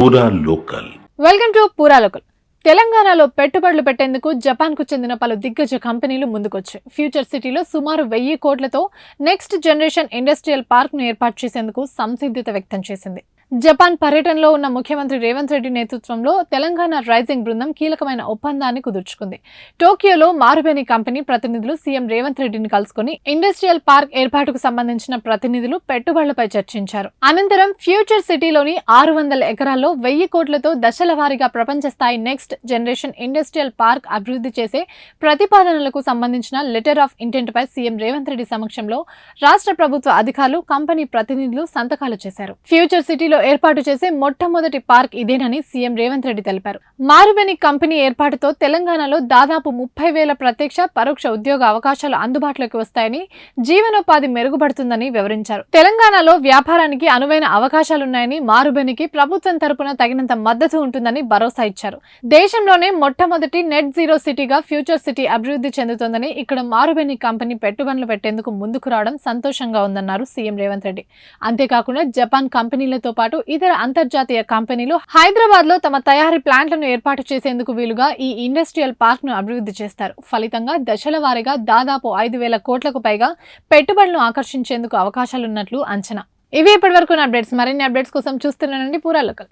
పూరా local. Welcome to పూరా local. తెలంగాణలో పెట్టుబడులు పెట్టేందుకు జపాన్కు చెందిన పలు దిగ్గజ కంపెనీలు ముందుకొచ్చాయి. ఫ్యూచర్ సిటీలో సుమారు 1000 కోట్లతో నెక్స్ట్ జనరేషన్ ఇండస్ట్రియల్ పార్క్ ను ఏర్పాటు చేసేందుకు సంసిద్ధత వ్యక్తం చేసింది. జపాన్ పర్యటనలో ఉన్న ముఖ్యమంత్రి రేవంత్ రెడ్డి నేతృత్వంలో తెలంగాణ రైజింగ్ బృందం కీలకమైన ఒప్పందాన్ని కుదుర్చుకుంది. టోక్యోలో మారుబేని కంపెనీ ప్రతినిధులు సీఎం రేవంత్ రెడ్డిని కలుసుకుని ఇండస్ట్రియల్ పార్క్ ఏర్పాటుకు సంబంధించిన ప్రతినిధులు పెట్టుబడులపై చర్చించారు. అనంతరం ఫ్యూచర్ సిటీలోని 600 ఎకరాల్లో 1000 కోట్లతో దశల వారీగా ప్రపంచ స్థాయి నెక్స్ట్ జనరేషన్ ఇండస్ట్రియల్ పార్క్ అభివృద్ధి చేసే ప్రతిపాదనలకు సంబంధించిన లెటర్ ఆఫ్ ఇంటెంట్ పై సీఎం రేవంత్ రెడ్డి సమక్షంలో రాష్ట్ర ప్రభుత్వ అధికారులు, కంపెనీ ప్రతినిధులు సంతకాలు చేశారు. ఫ్యూచర్ సిటీలో ఏర్పాటు చేసే మొట్టమొదటి పార్క్ ఇదేనని సీఎం రేవంత్ రెడ్డి తెలిపారు. మారుబేని కంపెనీ ఏర్పాటుతో తెలంగాణలో దాదాపు 30,000 ప్రత్యక్ష, పరోక్ష ఉద్యోగ అవకాశాలు అందుబాటులోకి వస్తాయని, జీవనోపాధి మెరుగుపడుతుందని వివరించారు. తెలంగాణలో వ్యాపారానికి అనువైన అవకాశాలున్నాయని, మారుబేనికి ప్రభుత్వం తరపున తగినంత మద్దతు ఉంటుందని భరోసా ఇచ్చారు. దేశంలోనే మొట్టమొదటి నెట్ జీరో సిటీగా ఫ్యూచర్ సిటీ అభివృద్ధి చెందుతోందని, ఇక్కడ మారుబేని కంపెనీ పెట్టుబడులు పెట్టేందుకు ముందుకు రావడం సంతోషంగా ఉందన్నారు సీఎం రేవంత్ రెడ్డి. అంతేకాకుండా జపాన్ కంపెనీలతో పాటు ఇతర అంతర్జాతీయ కంపెనీలు హైదరాబాద్ లో తమ తయారీ ప్లాంట్లను ఏర్పాటు చేసేందుకు వీలుగా ఈ ఇండస్ట్రియల్ పార్క్ ను అభివృద్ధి చేస్తారు. ఫలితంగా దశల వారీగా దాదాపు 5,000 కోట్లకు పైగా పెట్టుబడులను ఆకర్షించేందుకు అవకాశాలున్నట్లు అంచనా. ఇవి ఇప్పటివరకు అప్డేట్స్. మరిన్ని అప్డేట్స్ కోసం చూస్తున్నానండి పూరా లోకల్.